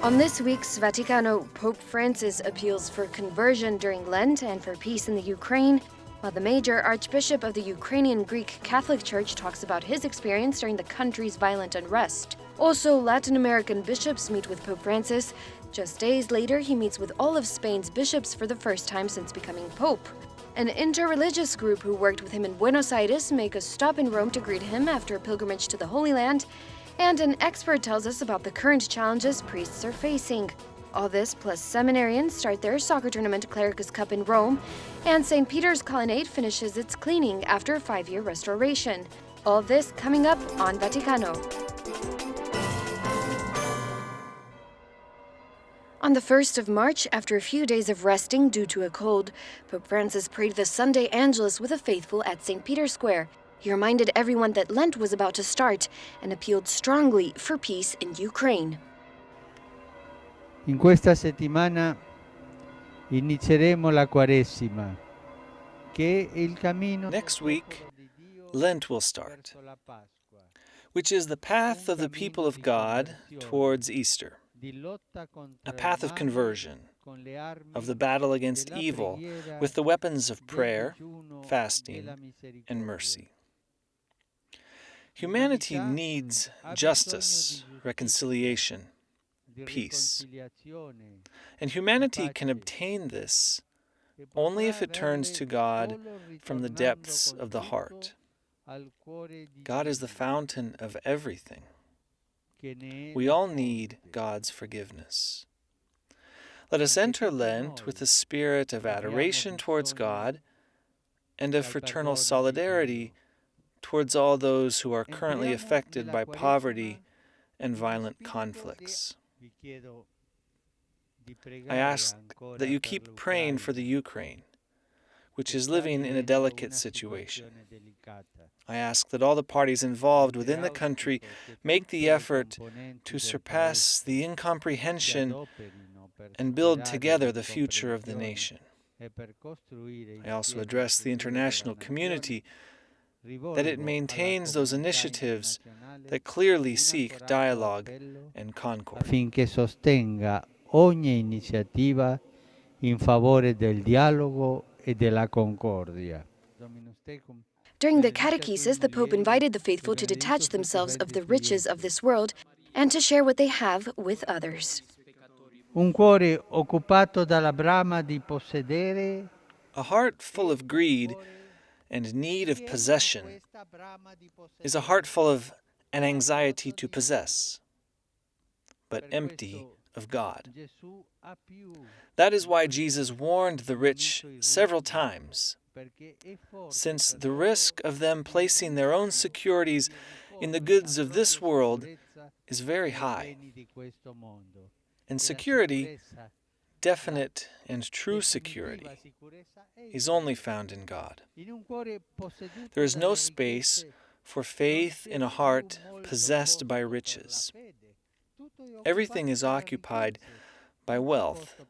On this week's Vaticano, Pope Francis appeals for conversion during Lent and for peace in the Ukraine, while the Major Archbishop of the Ukrainian Greek Catholic Church talks about his experience during the country's violent unrest. Also, Latin American bishops meet with Pope Francis. Just days later, he meets with all of Spain's bishops for the first time since becoming Pope. An interreligious group who worked with him in Buenos Aires make a stop in Rome to greet him after a pilgrimage to the Holy Land. And an expert tells us about the current challenges priests are facing. All this plus Seminarians start their soccer tournament Clericus Cup in Rome, and St. Peter's colonnade finishes its cleaning after a 5-year restoration. All this coming up on Vaticano. On the 1st of March, after a few days of resting due to a cold, Pope Francis prayed the Sunday Angelus with the faithful at St. Peter's Square. He reminded everyone that Lent was about to start and appealed strongly for peace in Ukraine. In questa settimana inizieremo la Quaresima, che è il cammino. Next week, Lent will start, which is the path of the people of God towards Easter, a path of conversion, of the battle against evil with the weapons of prayer, fasting, and mercy. Humanity needs justice, reconciliation, peace. And humanity can obtain this only if it turns to God from the depths of the heart. God is the fountain of everything. We all need God's forgiveness. Let us enter Lent with a spirit of adoration towards God and of fraternal solidarity towards all those who are currently affected by poverty and violent conflicts. I ask that you keep praying for the Ukraine, which is living in a delicate situation. I ask that all the parties involved within the country make the effort to surpass the incomprehension and build together the future of the nation. I also address the international community that it maintains those initiatives that clearly seek dialogue and concord. Affinché sostenga ogni iniziativa in favore del dialogo e della concordia. During the catechesis, the Pope invited the faithful to detach themselves of the riches of this world and to share what they have with others. Un cuore occupato dalla brama di possedere. A heart full of greed and need of possession is a heart full of an anxiety to possess, but empty of God. That is why Jesus warned the rich several times, since the risk of them placing their own securities in the goods of this world is very high. And security, definite and true security, is only found in God. There is no space for faith in a heart possessed by riches. Everything is occupied by wealth,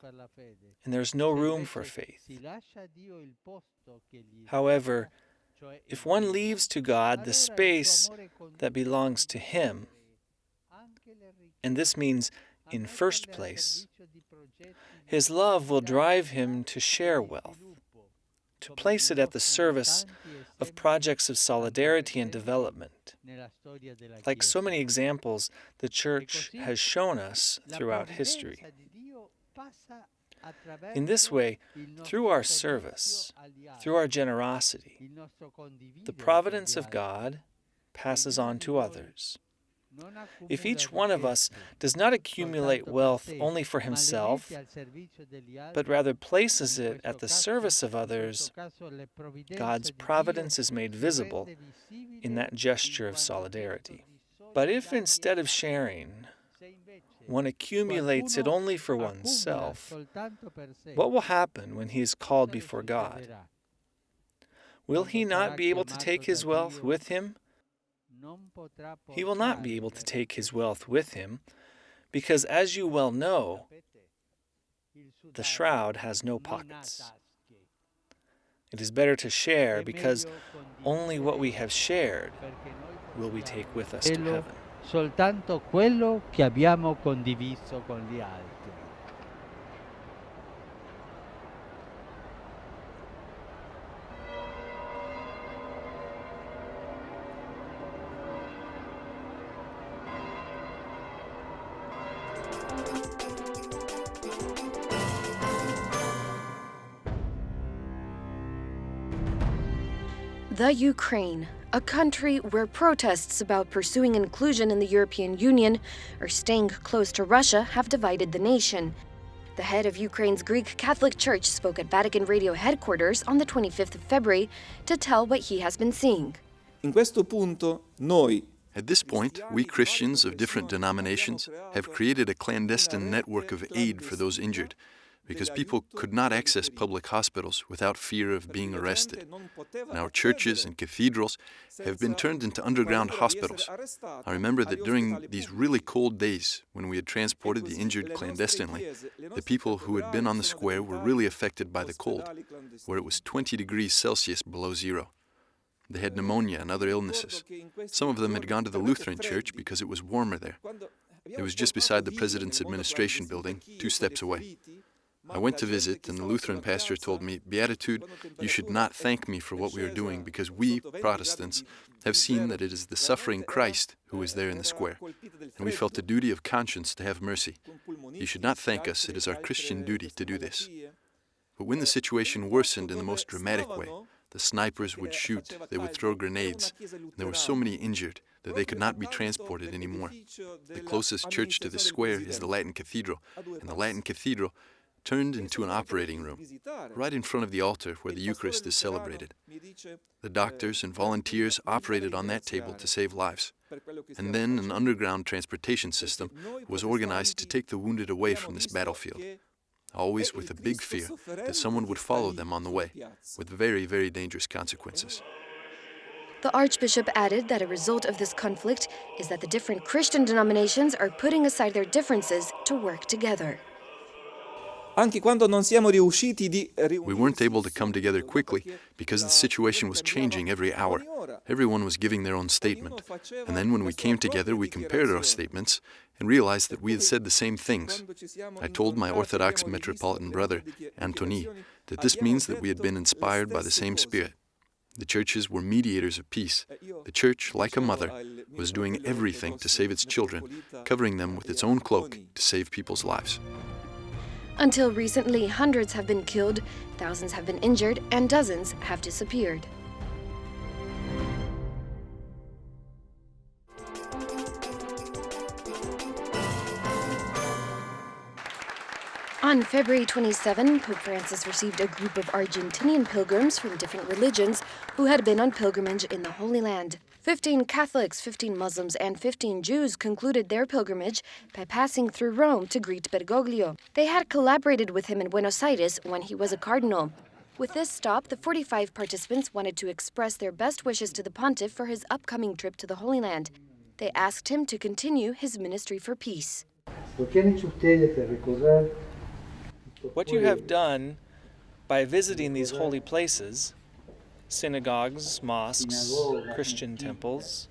and there is no room for faith. However, if one leaves to God the space that belongs to Him, and this means, in first place, His love will drive him to share wealth, to place it at the service of projects of solidarity and development, like so many examples the Church has shown us throughout history. In this way, through our service, through our generosity, the providence of God passes on to others. If each one of us does not accumulate wealth only for himself, but rather places it at the service of others, God's providence is made visible in that gesture of solidarity. But if instead of sharing, one accumulates it only for oneself, what will happen when he is called before God? Will he not be able to take his wealth with him? He will not be able to take his wealth with him, because, as you well know, the shroud has no pockets. It is better to share, because only what we have shared will we take with us to heaven. soltanto quello che abbiamo condiviso con gli altri. The Ukraine, a country where protests about pursuing inclusion in the European Union or staying close to Russia have divided the nation. The head of Ukraine's Greek Catholic Church spoke at Vatican Radio headquarters on the 25th of February to tell what he has been seeing. In questo punto, noi, At this point, we Christians of different denominations have created a clandestine network of aid for those injured, because people could not access public hospitals without fear of being arrested. And our churches and cathedrals have been turned into underground hospitals. I remember that during these really cold days, when we had transported the injured clandestinely, the people who had been on the square were really affected by the cold, where it was 20 degrees Celsius below zero. They had pneumonia and other illnesses. Some of them had gone to the Lutheran church because it was warmer there. It was just beside the President's administration building, 2 steps away. I went to visit, and the Lutheran pastor told me, "Beatitude, you should not thank me for what we are doing, because we, Protestants, have seen that it is the suffering Christ who is there in the square, and we felt a duty of conscience to have mercy. You should not thank us, it is our Christian duty to do this." But when the situation worsened in the most dramatic way, the snipers would shoot, they would throw grenades, and there were so many injured that they could not be transported anymore. The closest church to the square is the Latin Cathedral, and the Latin Cathedral turned into an operating room, right in front of the altar where the Eucharist is celebrated. The doctors and volunteers operated on that table to save lives. And then an underground transportation system was organized to take the wounded away from this battlefield, always with a big fear that someone would follow them on the way, with very, very dangerous consequences. The Archbishop added that a result of this conflict is that the different Christian denominations are putting aside their differences to work together. anche quando non siamo riusciti di We weren't able to come together quickly because the situation was changing every hour. Everyone was giving their own statement. And then when we came together, we compared our statements and realized that we had said the same things. I told my Orthodox Metropolitan brother, Antoni, that this means that we had been inspired by the same Spirit. The churches were mediators of peace. The Church, like a mother, was doing everything to save its children, covering them with its own cloak to save people's lives. Until recently, hundreds have been killed, thousands have been injured, and dozens have disappeared. On February 27, Pope Francis received a group of Argentinian pilgrims from different religions who had been on pilgrimage in the Holy Land. 15 Catholics, 15 Muslims, and 15 Jews concluded their pilgrimage by passing through Rome to greet Bergoglio. They had collaborated with him in Buenos Aires when he was a cardinal. With this stop, the 45 participants wanted to express their best wishes to the pontiff for his upcoming trip to the Holy Land. They asked him to continue his ministry for peace. What you have done by visiting these holy places, synagogues, mosques, Christian temples,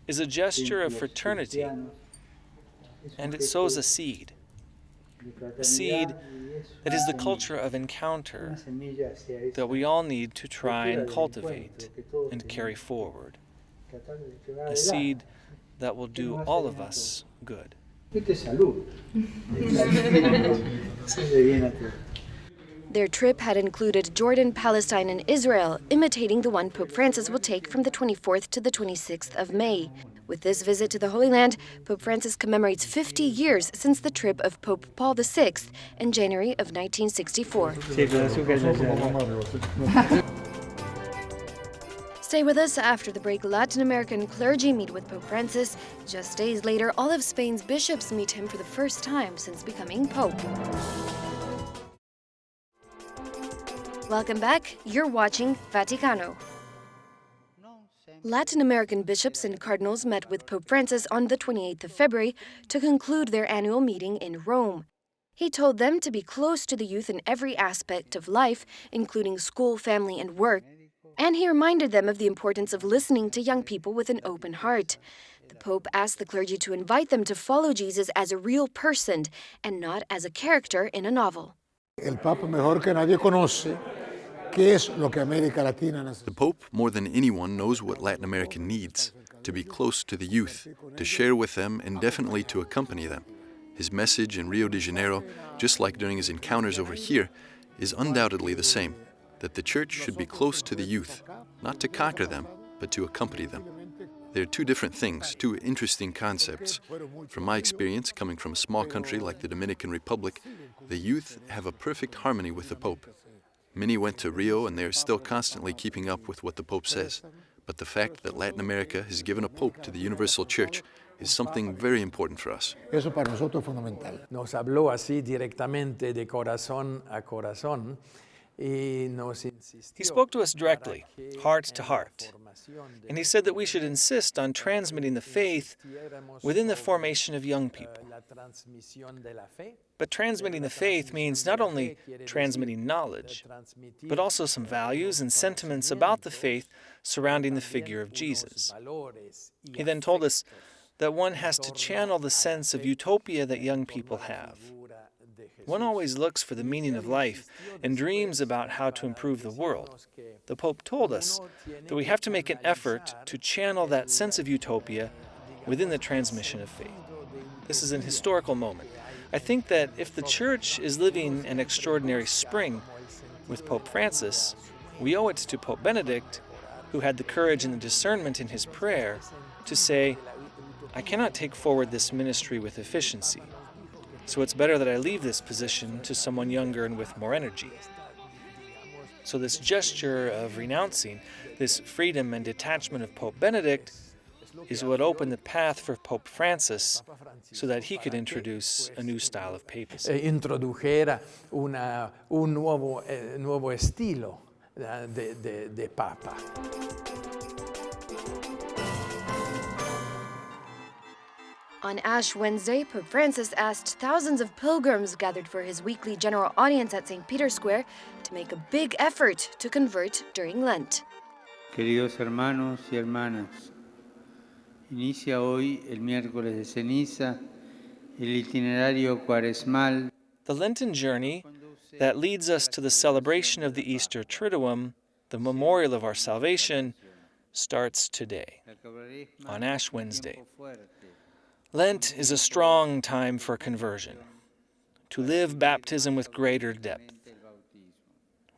is a gesture of fraternity, and it sows a seed that is the culture of encounter that we all need to try and cultivate and carry forward, a seed that will do all of us good. Their trip had included Jordan, Palestine, and Israel, imitating the one Pope Francis will take from the 24th to the 26th of May. With this visit to the Holy Land, Pope Francis commemorates 50 years since the trip of Pope Paul VI in January of 1964. Stay with us. After the break, Latin American clergy meet with Pope Francis. Just days later, all of Spain's bishops meet him for the first time since becoming Pope. Welcome back. You're watching Vaticano. Latin American bishops and cardinals met with Pope Francis on the 28th of February to conclude their annual meeting in Rome. He told them to be close to the youth in every aspect of life, including school, family, and work. And he reminded them of the importance of listening to young people with an open heart. The Pope asked the clergy to invite them to follow Jesus as a real person and not as a character in a novel. The Pope, more than anyone, knows what Latin America needs: to be close to the youth, to share with them, and definitely to accompany them. His message in Rio de Janeiro, just like during his encounters over here, is undoubtedly the same: that the Church should be close to the youth, not to conquer them, but to accompany them. They're two different things, two interesting concepts. From my experience, coming from a small country like the Dominican Republic, the youth have a perfect harmony with the Pope. Many went to Rio and they're still constantly keeping up with what the Pope says. But the fact that Latin America has given a Pope to the Universal Church is something very important for us. Eso para nosotros es fundamental. Nos habló así directamente de corazón a corazón. He spoke to us directly, heart to heart, and he said that we should insist on transmitting the faith within the formation of young people. But transmitting the faith means not only transmitting knowledge, but also some values and sentiments about the faith surrounding the figure of Jesus. He then told us that one has to channel the sense of utopia that young people have. One always looks for the meaning of life and dreams about how to improve the world. The Pope told us that we have to make an effort to channel that sense of utopia within the transmission of faith. This is an historical moment. I think that if the Church is living an extraordinary spring with Pope Francis, we owe it to Pope Benedict, who had the courage and the discernment in his prayer to say, I cannot take forward this ministry with efficiency. So it's better that I leave this position to someone younger and with more energy. So this gesture of renouncing, this freedom and detachment of Pope Benedict, is what opened the path for Pope Francis so that he could introduce a new style of papacy. Introdujera un nuevo estilo de papa. On Ash Wednesday, Pope Francis asked thousands of pilgrims gathered for his weekly general audience at St. Peter's Square to make a big effort to convert during Lent. Queridos hermanos y hermanas, inicia hoy el miércoles de ceniza el itinerario cuaresmal. The Lenten journey that leads us to the celebration of the Easter Triduum, the memorial of our salvation, starts today, on Ash Wednesday. Lent is a strong time for conversion, to live baptism with greater depth.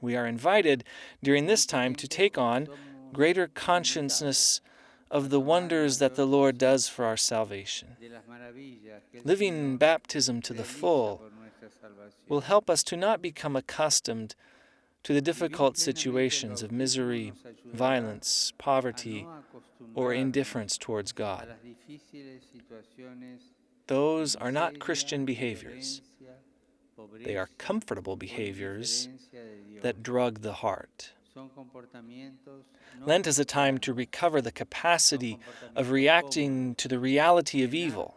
We are invited during this time to take on greater consciousness of the wonders that the Lord does for our salvation. Living baptism to the full will help us to not become accustomed to the difficult situations of misery, violence, poverty, or indifference towards God. Those are not Christian behaviors. They are comfortable behaviors that drug the heart. Lent is a time to recover the capacity of reacting to the reality of evil,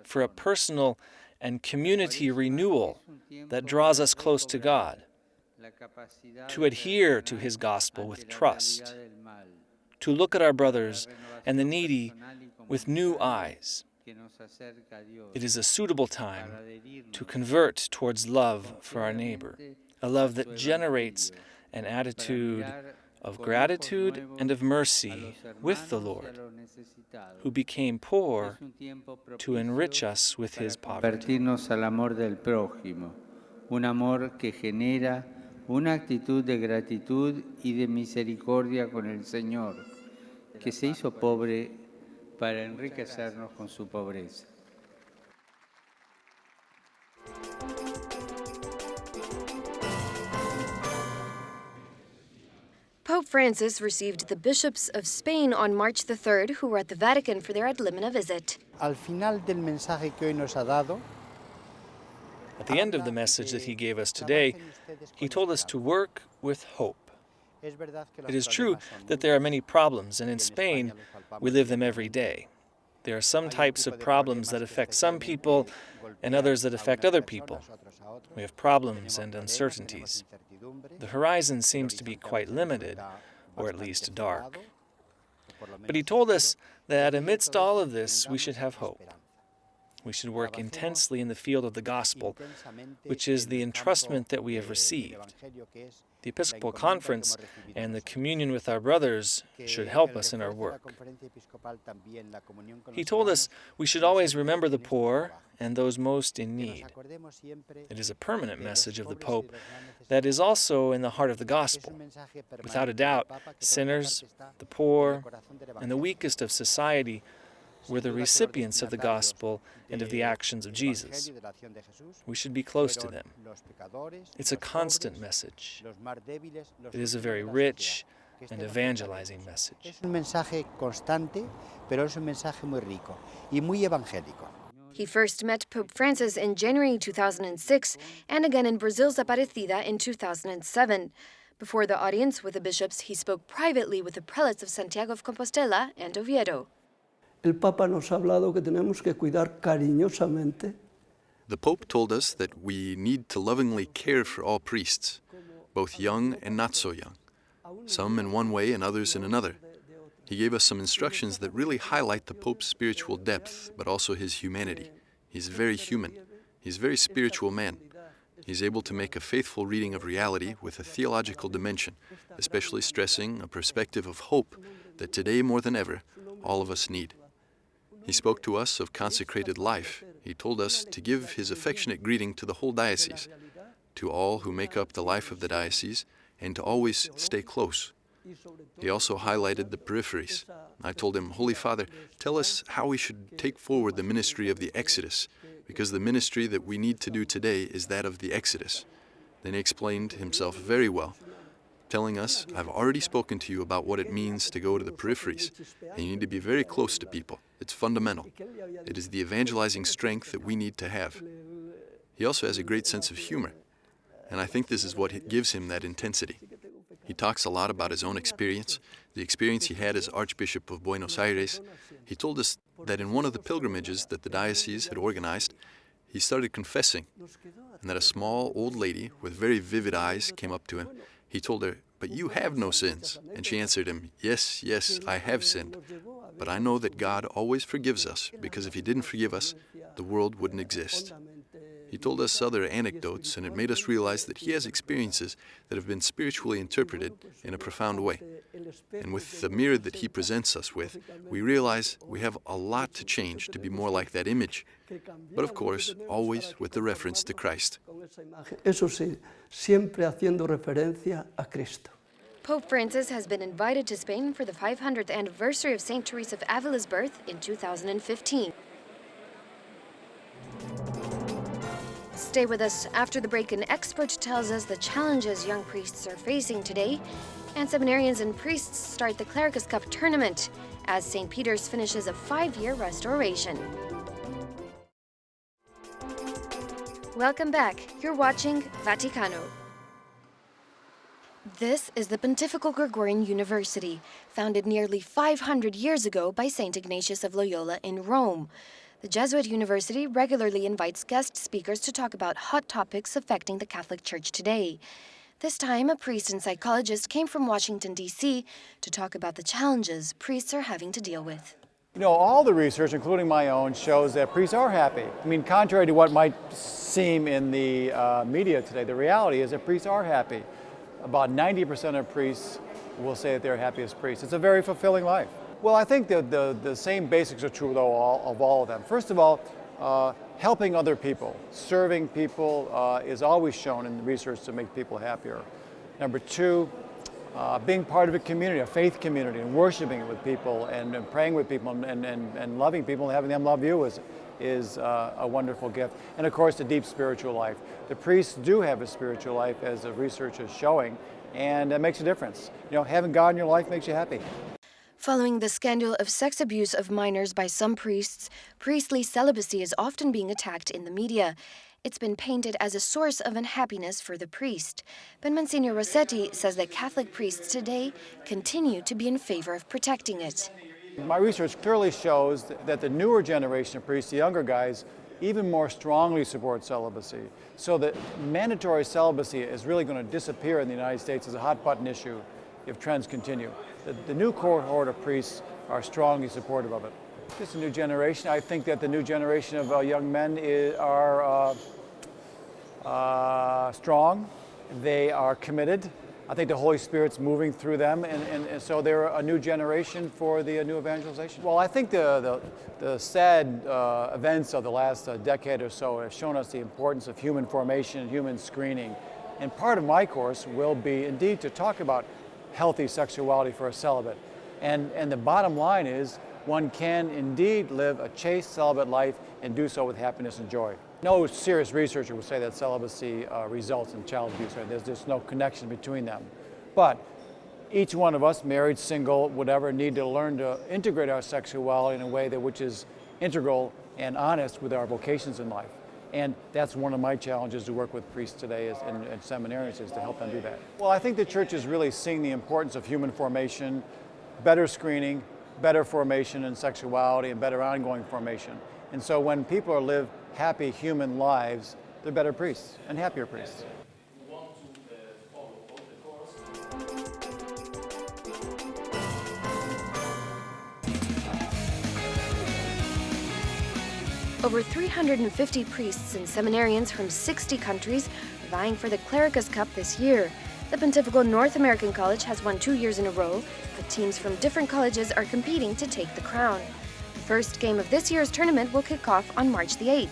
for a personal and community renewal that draws us close to God, to adhere to His gospel with trust, to look at our brothers and the needy with new eyes. It is a suitable time to convert towards love for our neighbor, a love that generates an attitude of gratitude and of mercy with the Lord, who became poor to enrich us with His poverty. Al amor del prójimo, un amor que genera una actitud de gratitud y de misericordia con el Señor, que se hizo pobre para enriquecernos con su pobreza. Pope Francis received the bishops of Spain on March the 3rd, who were at the Vatican for their ad limina visit. Al final del mensaje que hoy nos ha dado, At the end of the message that he gave us today, he told us to work with hope. It is true that there are many problems, and in Spain, we live them every day. There are some types of problems that affect some people and others that affect other people. We have problems and uncertainties. The horizon seems to be quite limited, or at least dark. But he told us that amidst all of this, we should have hope. We should work intensely in the field of the gospel, which is the entrustment that we have received. The Episcopal Conference and the communion with our brothers should help us in our work. He told us we should always remember the poor and those most in need. It is a permanent message of the Pope that is also in the heart of the gospel. Without a doubt, sinners, the poor, and the weakest of society were the recipients of the gospel and of the actions of Jesus. We should be close to them. It's a constant message. It is a very rich and evangelizing message. Es un mensaje constante, pero es un mensaje muy rico y muy evangélico. He first met Pope Francis in January 2006 and again in Brazil's Aparecida in 2007. Before the audience with the bishops, he spoke privately with the prelates of Santiago of Compostela and Oviedo. El Papa nos ha hablado que tenemos que cuidar cariñosamente. The Pope told us that we need to lovingly care for all priests, both young and not so young, some in one way and others in another. He gave us some instructions that really highlight the Pope's spiritual depth, but also his humanity. He's very human. He's a very spiritual man. He's able to make a faithful reading of reality with a theological dimension, especially stressing a perspective of hope that today more than ever, all of us need. He spoke to us of consecrated life. He told us to give his affectionate greeting to the whole diocese, to all who make up the life of the diocese, and to always stay close. He also highlighted the peripheries. I told him, Holy Father, tell us how we should take forward the ministry of the Exodus, because the ministry that we need to do today is that of the Exodus. Then he explained himself very well, telling us, I've already spoken to you about what it means to go to the peripheries, and you need to be very close to people. It's fundamental. It is the evangelizing strength that we need to have. He also has a great sense of humor, and I think this is what gives him that intensity. He talks a lot about his own experience, the experience he had as Archbishop of Buenos Aires. He told us that in one of the pilgrimages that the diocese had organized, he started confessing, and that a small old lady with very vivid eyes came up to him. He told her, "But you have no sins." And she answered him, "Yes, yes, I have sinned. But I know that God always forgives us, because if he didn't forgive us, the world wouldn't exist." He told us other anecdotes, and it made us realize that he has experiences that have been spiritually interpreted in a profound way. And with the mirror that he presents us with, we realize we have a lot to change to be more like that image. But of course, always with the reference to Christ. Eso sí, siempre haciendo referencia a Cristo. Pope Francis has been invited to Spain for the 500th anniversary of St. Teresa of Avila's birth in 2015. Stay with us. After the break, an expert tells us the challenges young priests are facing today, and seminarians and priests start the Clericus Cup tournament as St. Peter's finishes a 5-year restoration. Welcome back. You're watching Vaticano. This is the Pontifical Gregorian University, founded nearly 500 years ago by St. Ignatius of Loyola in Rome. The Jesuit university regularly invites guest speakers to talk about hot topics affecting the Catholic Church today. This time, a priest and psychologist came from Washington, D.C. to talk about the challenges priests are having to deal with. You know, all the research, including my own, shows that priests are happy. I mean, contrary to what might seem in the media today, the reality is that priests are happy. About 90% of priests will say that they're happy as priests. It's a very fulfilling life. Well, I think that the same basics are true of all of them. First of all, helping other people, serving people is always shown in the research to make people happier. Number two, being part of a community, a faith community, and worshiping with people and praying with people and loving people and having them love you is a wonderful gift. And of course, the deep spiritual life. The priests do have a spiritual life, as the research is showing, and it makes a difference. You know, having God in your life makes you happy. Following the scandal of sex abuse of minors by some priests, priestly celibacy is often being attacked in the media. It's been painted as a source of unhappiness for the priest. But Monsignor Rossetti says that Catholic priests today continue to be in favor of protecting it. My research clearly shows that the newer generation of priests, the younger guys, even more strongly support celibacy. So that mandatory celibacy is really going to disappear in the United States as a hot button issue if trends continue. The new cohort of priests are strongly supportive of it. Just a new generation. I think that the new generation of young men are strong. They are committed. I think the Holy Spirit's moving through them, and so they're a new generation for the new evangelization. Well, I think the sad events of the last decade or so have shown us the importance of human formation and human screening. And part of my course will be indeed to talk about healthy sexuality for a celibate. And the bottom line is one can indeed live a chaste celibate life and do so with happiness and joy. No serious researcher would say that celibacy results in child abuse. Right? There's just no connection between them. But each one of us, married, single, whatever, need to learn to integrate our sexuality in a way which is integral and honest with our vocations in life. And that's one of my challenges to work with priests today and seminarians, is to help them do that. Well, I think the church is really seeing the importance of human formation, better screening, better formation in sexuality, and better ongoing formation. And so when people live happy human lives, they're better priests and happier priests. Over 350 priests and seminarians from 60 countries are vying for the Clericus Cup this year. The Pontifical North American College has won 2 years in a row, but teams from different colleges are competing to take the crown. The first game of this year's tournament will kick off on March the 8th.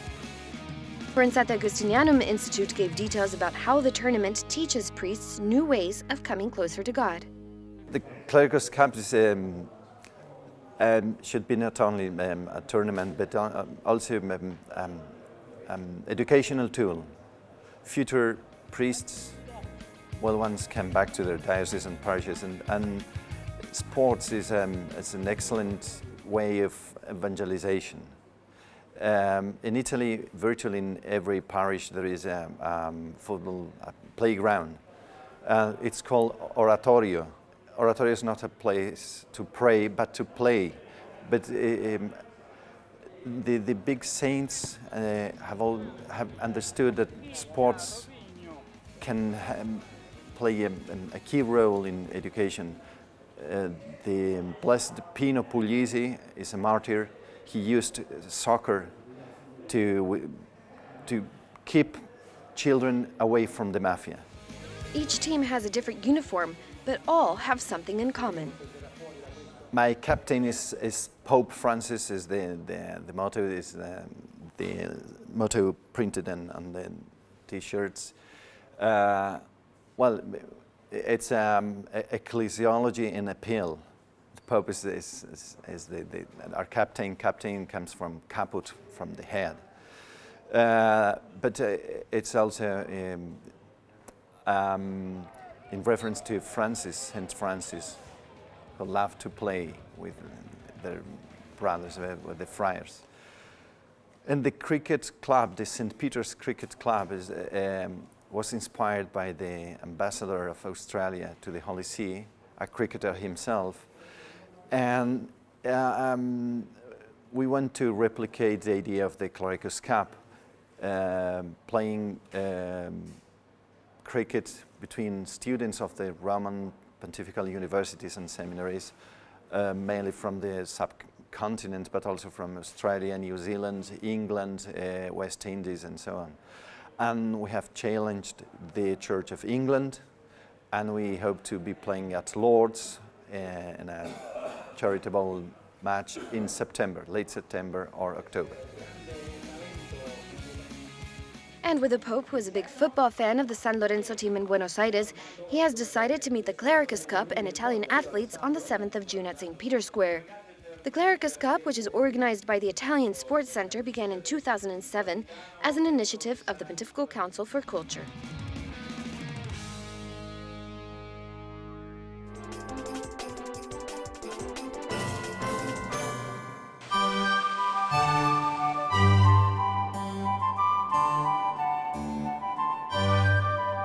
Forense Augustinianum Institute gave details about how the tournament teaches priests new ways of coming closer to God. The Clericus Cup is, should be not only a tournament, but also educational tool. Future priests will once come back to their dioceses and parishes, and sports is an excellent way of evangelization. In Italy, virtually in every parish there is a football playground. It's called oratorio. Oratorio is not a place to pray, but to play. But the big saints have understood that sports can play a key role in education. The Blessed Pino Puglisi is a martyr. He used soccer to keep children away from the mafia. Each team has a different uniform, but all have something in common. My captain is Pope Francis. Is the motto is the motto printed on the T-shirts. Well, it's ecclesiology in a pill. The Pope is our captain. Captain comes from caput, from the head. But it's also in reference to Francis, Saint Francis, who loved to play with their brothers, with the friars. And the cricket club, the St. Peter's Cricket Club, was inspired by the ambassador of Australia to the Holy See, a cricketer himself. And we want to replicate the idea of the Clericus Cup, playing cricket between students of the Roman pontifical universities and seminaries, mainly from the subcontinent, but also from Australia, New Zealand, England, West Indies, and so on. And we have challenged the Church of England, and we hope to be playing at Lord's in a charitable match in September, late September or October. And with the Pope, who is a big football fan of the San Lorenzo team in Buenos Aires, he has decided to meet the Clericus Cup and Italian athletes on the 7th of June at St. Peter's Square. The Clericus Cup, which is organized by the Italian Sports Center, began in 2007 as an initiative of the Pontifical Council for Culture.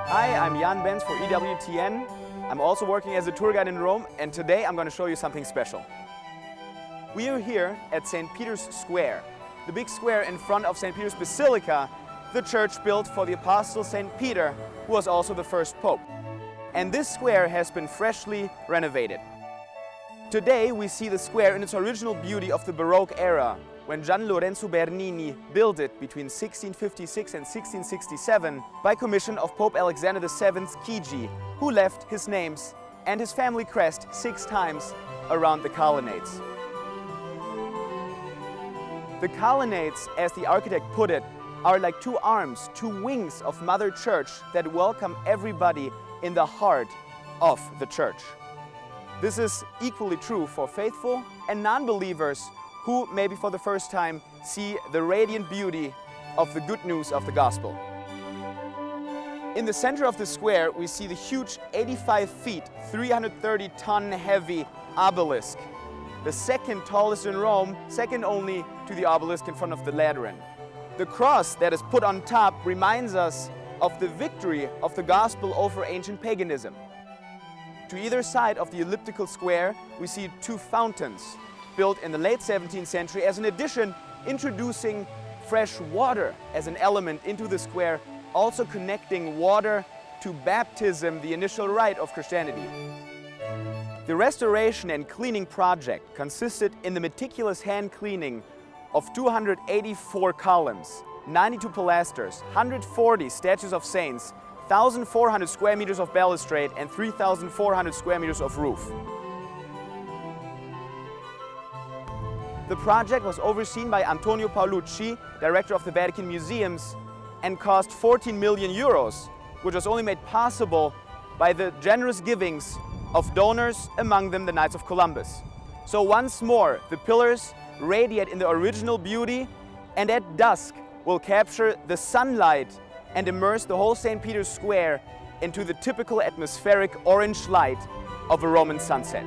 Hi, I'm Jan Benz for EWTN. I'm also working as a tour guide in Rome, and today I'm going to show you something special. We are here at St. Peter's Square, the big square in front of St. Peter's Basilica, the church built for the Apostle St. Peter, who was also the first pope. And this square has been freshly renovated. Today we see the square in its original beauty of the Baroque era, when Gian Lorenzo Bernini built it between 1656 and 1667 by commission of Pope Alexander VII's Chigi, who left his names and his family crest 6 times around the colonnades. The colonnades, as the architect put it, are like 2 arms, 2 wings of Mother Church that welcome everybody in the heart of the Church. This is equally true for faithful and non-believers who maybe for the first time see the radiant beauty of the good news of the gospel. In the center of the square, we see the huge 85 feet, 330-ton heavy obelisk, the second tallest in Rome, second only to the obelisk in front of the Lateran. The cross that is put on top reminds us of the victory of the gospel over ancient paganism. To either side of the elliptical square, we see 2 fountains, built in the late 17th century as an addition, introducing fresh water as an element into the square, also connecting water to baptism, the initial rite of Christianity. The restoration and cleaning project consisted in the meticulous hand cleaning of 284 columns, 92 pilasters, 140 statues of saints, 1,400 square meters of balustrade and 3,400 square meters of roof. The project was overseen by Antonio Paolucci, director of the Vatican Museums, and cost 14 million euros, which was only made possible by the generous givings of donors, among them the Knights of Columbus. So once more, the pillars radiate in the original beauty, and at dusk will capture the sunlight and immerse the whole St. Peter's Square into the typical atmospheric orange light of a Roman sunset.